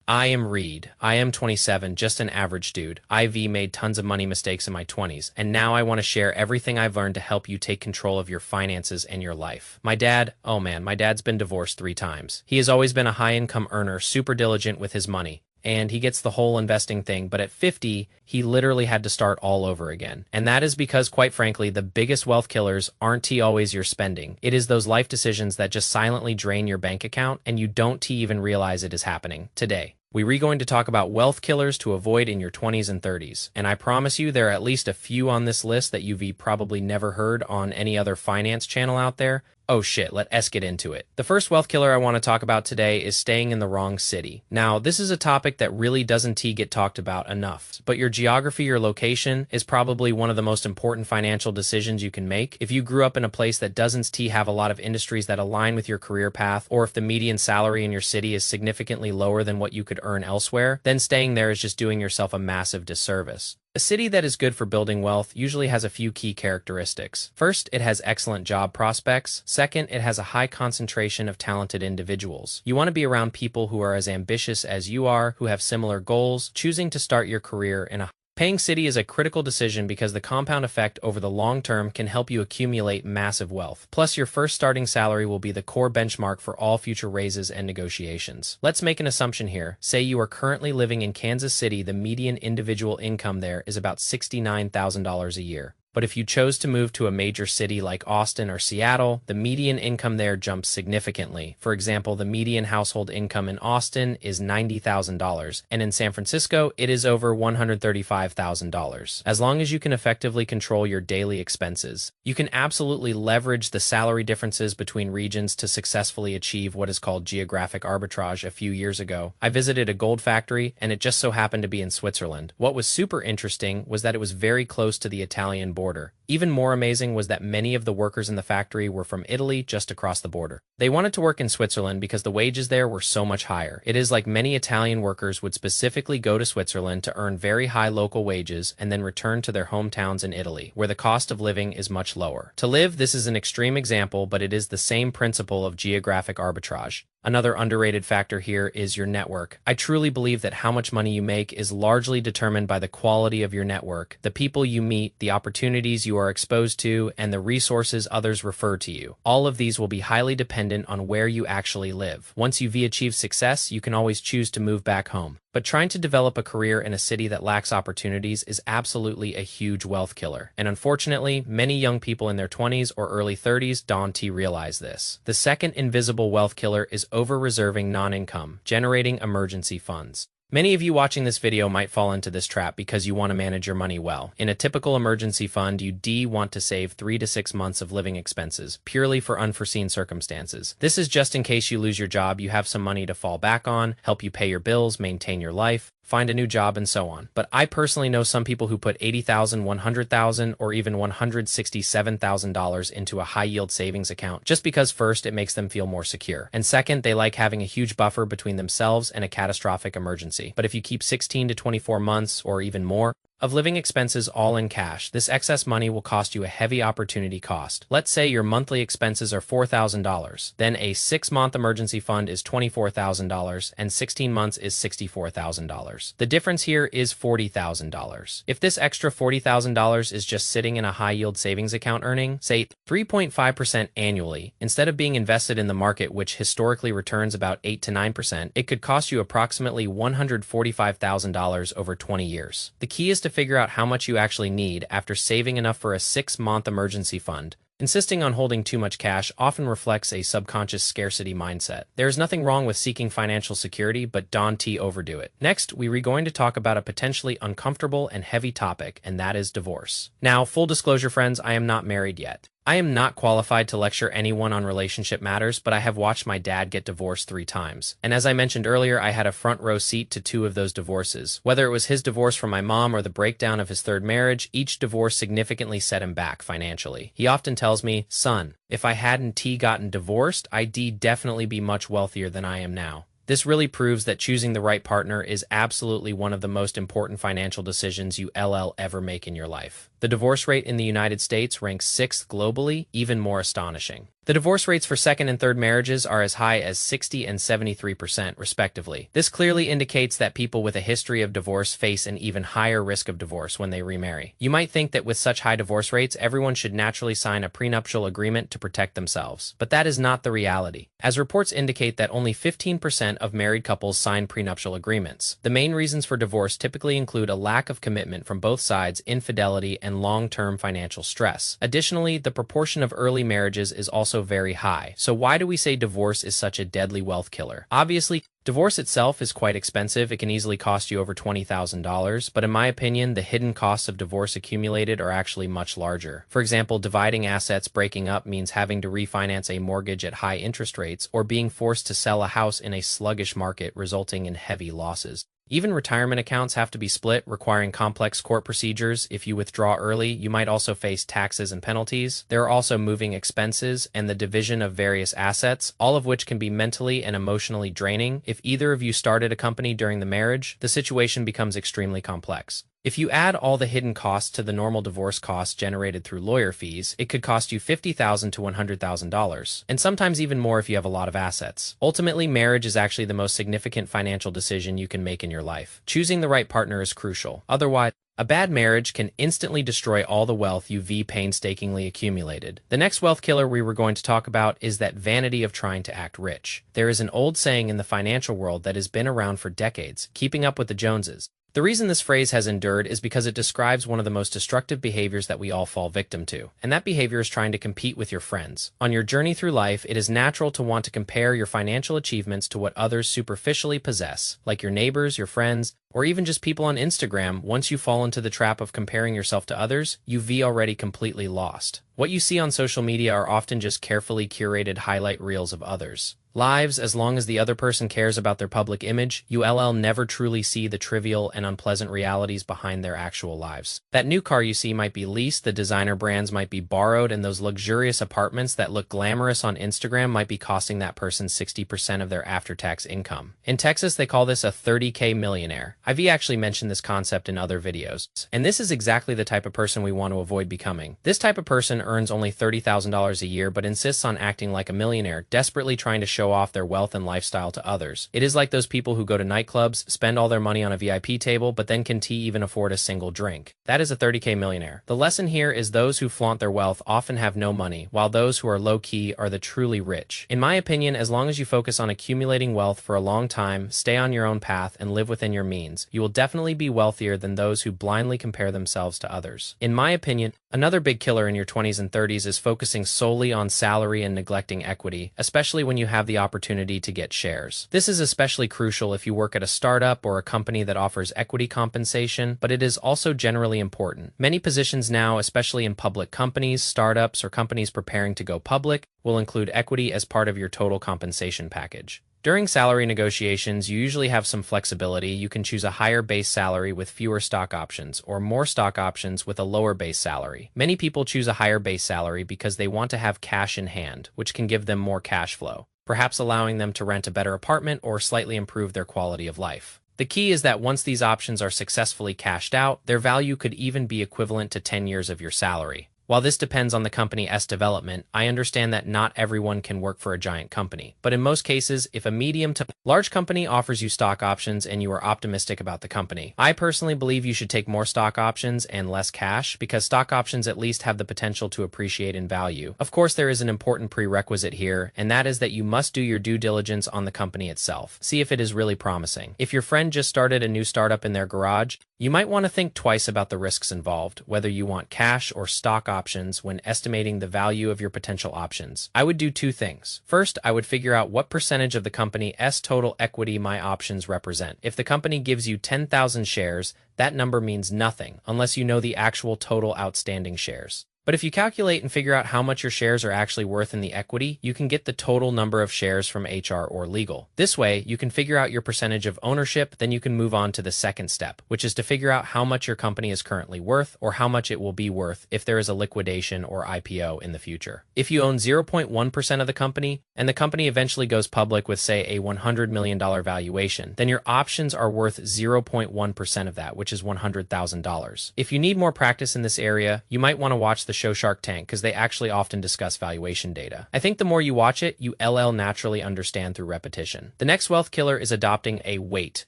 I am Reed. I am 27, just an average dude. IV made tons of money mistakes in my 20s, and now I want to share everything I've learned to help you take control of your finances and your life. My dad, oh man, my dad's been divorced 3 times. He has always been a high-income earner, super diligent with his money. And he gets the whole investing thing, but at 50, he literally had to start all over again. And that is because, quite frankly, the biggest wealth killers aren't always your spending. It is those life decisions that just silently drain your bank account, and you don't even realize it is happening. Today, we're going to talk about wealth killers to avoid in your 20s and 30s. And I promise you there are at least a few on this list that you've probably never heard on any other finance channel out there. Oh shit, let's get into it. The first wealth killer I want to talk about today is staying in the wrong city. Now, this is a topic that really doesn't get talked about enough, but your geography or location is probably one of the most important financial decisions you can make. If you grew up in a place that doesn't have a lot of industries that align with your career path, or if the median salary in your city is significantly lower than what you could earn elsewhere, then staying there is just doing yourself a massive disservice. A city that is good for building wealth usually has a few key characteristics. First, it has excellent job prospects. Second, it has a high concentration of talented individuals. You want to be around people who are as ambitious as you are, who have similar goals. Choosing to start your career in a paying city is a critical decision because the compound effect over the long term can help you accumulate massive wealth. Plus, your first starting salary will be the core benchmark for all future raises and negotiations. Let's make an assumption here. Say you are currently living in Kansas City. The median individual income there is about $69,000 a year. But if you chose to move to a major city like Austin or Seattle, the median income there jumps significantly. For example, the median household income in Austin is $90,000, and in San Francisco, it is over $135,000. As long as you can effectively control your daily expenses, you can absolutely leverage the salary differences between regions to successfully achieve what is called geographic arbitrage. A few years ago, I visited a gold factory, and it just so happened to be in Switzerland. What was super interesting was that it was very close to the Italian border. Even more amazing was that many of the workers in the factory were from Italy, just across the border. They wanted to work in Switzerland because the wages there were so much higher. It is like many Italian workers would specifically go to Switzerland to earn very high local wages and then return to their hometowns in Italy, where the cost of living is much lower. To live, this is an extreme example, but it is the same principle of geographic arbitrage. Another underrated factor here is your network. I truly believe that how much money you make is largely determined by the quality of your network, the people you meet, the opportunities you are exposed to, and the resources others refer to you. All of these will be highly dependent on where you actually live. Once you've achieved success, you can always choose to move back home. But trying to develop a career in a city that lacks opportunities is absolutely a huge wealth killer. And unfortunately, many young people in their 20s or early 30s don't realize this. The second invisible wealth killer is over-reserving non-income, generating emergency funds. Many of you watching this video might fall into this trap because you want to manage your money well. In a typical emergency fund, you want to save 3 to 6 months of living expenses, purely for unforeseen circumstances. This is just in case you lose your job, you have some money to fall back on, help you pay your bills, maintain your life, find a new job, and so on. But I personally know some people who put $80,000, $100,000, or even $167,000 into a high-yield savings account just because first, it makes them feel more secure, and second, they like having a huge buffer between themselves and a catastrophic emergency. But if you keep 16 to 24 months or even more of living expenses all in cash, this excess money will cost you a heavy opportunity cost. Let's say your monthly expenses are $4,000. Then a 6-month emergency fund is $24,000 and 16 months is $64,000. The difference here is $40,000. If this extra $40,000 is just sitting in a high-yield savings account earning, say, 3.5% annually, instead of being invested in the market, which historically returns about 8 to 9%, it could cost you approximately $145,000 over 20 years. The key is to figure out how much you actually need after saving enough for a 6-month emergency fund. Insisting on holding too much cash often reflects a subconscious scarcity mindset. There is nothing wrong with seeking financial security, but don't overdo it. Next, we're going to talk about a potentially uncomfortable and heavy topic, and that is divorce. Now, full disclosure, friends, I am not married yet. I am not qualified to lecture anyone on relationship matters, but I have watched my dad get divorced 3 times. And as I mentioned earlier, I had a front row seat to 2 of those divorces. Whether it was his divorce from my mom or the breakdown of his 3rd marriage, each divorce significantly set him back financially. He often tells me, "Son, if I hadn't gotten divorced, I'd definitely be much wealthier than I am now." This really proves that choosing the right partner is absolutely one of the most important financial decisions you ever make in your life. The divorce rate in the United States ranks 6th globally, even more astonishing. The divorce rates for second and third marriages are as high as 60 and 73%, respectively. This clearly indicates that people with a history of divorce face an even higher risk of divorce when they remarry. You might think that with such high divorce rates, everyone should naturally sign a prenuptial agreement to protect themselves. But that is not the reality, as reports indicate that only 15% of married couples sign prenuptial agreements. The main reasons for divorce typically include a lack of commitment from both sides, infidelity, and long-term financial stress. Additionally, the proportion of early marriages is also very high. So why do we say divorce is such a deadly wealth killer? Obviously, divorce itself is quite expensive. It can easily cost you over $20,000, but in my opinion, the hidden costs of divorce accumulated are actually much larger. For example, dividing assets, breaking up means having to refinance a mortgage at high interest rates, or being forced to sell a house in a sluggish market, resulting in heavy losses. Even retirement accounts have to be split, requiring complex court procedures. If you withdraw early, you might also face taxes and penalties. There are also moving expenses and the division of various assets, all of which can be mentally and emotionally draining. If either of you started a company during the marriage, the situation becomes extremely complex. If you add all the hidden costs to the normal divorce costs generated through lawyer fees, it could cost you $50,000 to $100,000, and sometimes even more if you have a lot of assets. Ultimately, marriage is actually the most significant financial decision you can make in your life. Choosing the right partner is crucial. Otherwise, a bad marriage can instantly destroy all the wealth you've painstakingly accumulated. The next wealth killer we were going to talk about is that vanity of trying to act rich. There is an old saying in the financial world that has been around for decades: keeping up with the Joneses. The reason this phrase has endured is because it describes one of the most destructive behaviors that we all fall victim to, and that behavior is trying to compete with your friends. On your journey through life, it is natural to want to compare your financial achievements to what others superficially possess, like your neighbors, your friends, or even just people on Instagram. Once you fall into the trap of comparing yourself to others, you've already completely lost. What you see on social media are often just carefully curated highlight reels of others' lives. As long as the other person cares about their public image, you'll never truly see the trivial and unpleasant realities behind their actual lives. That new car you see might be leased, the designer brands might be borrowed, and those luxurious apartments that look glamorous on Instagram might be costing that person 60% of their after-tax income. In Texas, they call this a 30K millionaire. I've actually mentioned this concept in other videos, and this is exactly the type of person we want to avoid becoming. This type of person earns only $30,000 a year but insists on acting like a millionaire, desperately trying to show off their wealth and lifestyle to others. It is like those people who go to nightclubs, spend all their money on a VIP table, but then can't even afford a single drink. That is a 30K millionaire. The lesson here is those who flaunt their wealth often have no money, while those who are low-key are the truly rich. In my opinion, as long as you focus on accumulating wealth for a long time, stay on your own path, and live within your means, you will definitely be wealthier than those who blindly compare themselves to others. In my opinion, another big killer in your 20s and 30s is focusing solely on salary and neglecting equity, especially when you have the opportunity to get shares. This is especially crucial if you work at a startup or a company that offers equity compensation, but it is also generally important. Many positions now, especially in public companies, startups, or companies preparing to go public, will include equity as part of your total compensation package. During salary negotiations, you usually have some flexibility. You can choose a higher base salary with fewer stock options, or more stock options with a lower base salary. Many people choose a higher base salary because they want to have cash in hand, which can give them more cash flow, perhaps allowing them to rent a better apartment or slightly improve their quality of life. The key is that once these options are successfully cashed out, their value could even be equivalent to 10 years of your salary. While this depends on the company's development, I understand that not everyone can work for a giant company. But in most cases, if a medium to large company offers you stock options and you are optimistic about the company, I personally believe you should take more stock options and less cash, because stock options at least have the potential to appreciate in value. Of course, there is an important prerequisite here, and that is that you must do your due diligence on the company itself. See if it is really promising. If your friend just started a new startup in their garage, you might want to think twice about the risks involved, whether you want cash or stock options when estimating the value of your potential options. I would do two things. First, I would figure out what percentage of the company's total equity my options represent. If the company gives you 10,000 shares, that number means nothing unless you know the actual total outstanding shares. But if you calculate and figure out how much your shares are actually worth in the equity, you can get the total number of shares from HR or legal. This way, you can figure out your percentage of ownership, then you can move on to the second step, which is to figure out how much your company is currently worth or how much it will be worth if there is a liquidation or IPO in the future. If you own 0.1% of the company, and the company eventually goes public with, say, a $100 million valuation, then your options are worth 0.1% of that, which is $100,000. If you need more practice in this area, you might want to watch the show Shark Tank because they actually often discuss valuation data. I think the more you watch it, you naturally understand through repetition. The next wealth killer is adopting a wait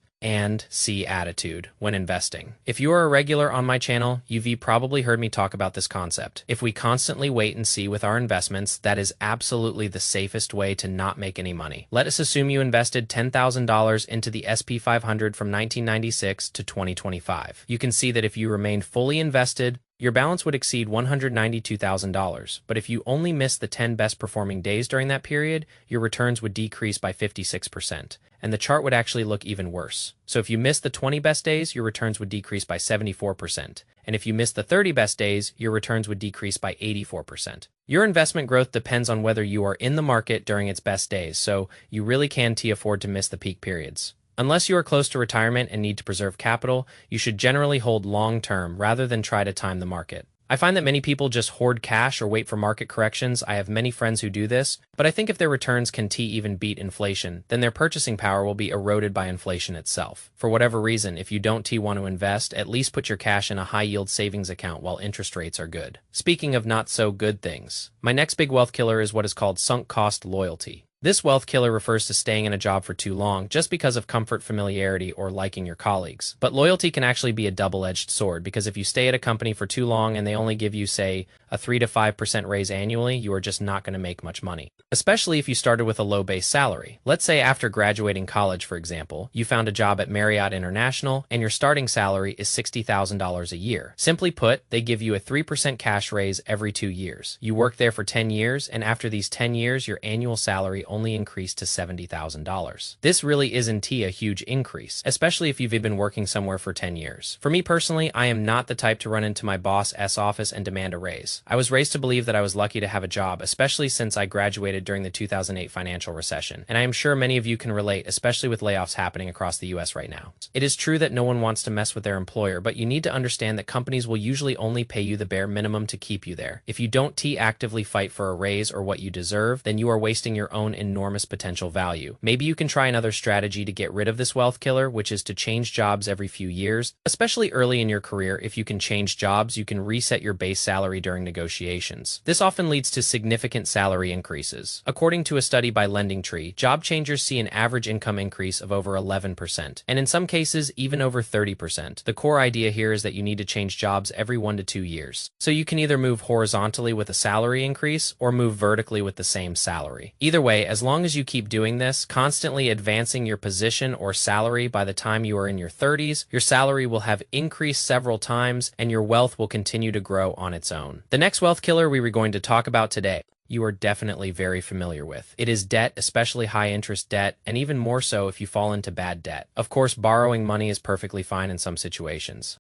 and see attitude when investing. If you are a regular on my channel, you've probably heard me talk about this concept. If we constantly wait and see with our investments, that is absolutely the safest way to not make any money. Let us assume you invested $10,000 into the SP 500 from 1996 to 2025. You can see that if you remained fully invested, your balance would exceed $192,000, but if you only missed the 10 best performing days during that period, your returns would decrease by 56%, and the chart would actually look even worse. So if you missed the 20 best days, your returns would decrease by 74%, and if you missed the 30 best days, your returns would decrease by 84%. Your investment growth depends on whether you are in the market during its best days, so you really can afford to miss the peak periods. Unless you are close to retirement and need to preserve capital, you should generally hold long-term rather than try to time the market. I find that many people just hoard cash or wait for market corrections. I have many friends who do this, but I think if their returns can even beat inflation, then their purchasing power will be eroded by inflation itself. For whatever reason, if you don't want to invest, at least put your cash in a high-yield savings account while interest rates are good. Speaking of not so good things, my next big wealth killer is what is called sunk cost loyalty. This wealth killer refers to staying in a job for too long just because of comfort, familiarity, or liking your colleagues. But loyalty can actually be a double-edged sword because if you stay at a company for too long and they only give you, say, a 3 to 5% raise annually, you are just not going to make much money. Especially if you started with a low base salary. Let's say after graduating college, for example, you found a job at Marriott International and your starting salary is $60,000 a year. Simply put, they give you a 3% cash raise every 2 years. You work there for 10 years, and after these 10 years, your annual salary only increased to $70,000. This really isn't a huge increase, especially if you've been working somewhere for 10 years. For me personally, I am not the type to run into my boss's office and demand a raise. I was raised to believe that I was lucky to have a job, especially since I graduated during the 2008 financial recession. And I am sure many of you can relate, especially with layoffs happening across the US right now. It is true that no one wants to mess with their employer, but you need to understand that companies will usually only pay you the bare minimum to keep you there. If you don't actively fight for a raise or what you deserve, then you are wasting your own enormous potential value. Maybe you can try another strategy to get rid of this wealth killer, which is to change jobs every few years. Especially early in your career, if you can change jobs, you can reset your base salary during negotiations. This often leads to significant salary increases. According to a study by LendingTree, job changers see an average income increase of over 11%, and in some cases, even over 30%. The core idea here is that you need to change jobs every 1 to 2 years. So you can either move horizontally with a salary increase or move vertically with the same salary. Either way, as long as you keep doing this, constantly advancing your position or salary, by the time you are in your 30s, your salary will have increased several times and your wealth will continue to grow on its own. The next wealth killer we were going to talk about today, you are definitely very familiar with. It is debt, especially high interest debt, and even more so if you fall into bad debt. Of course, borrowing money is perfectly fine in some situations.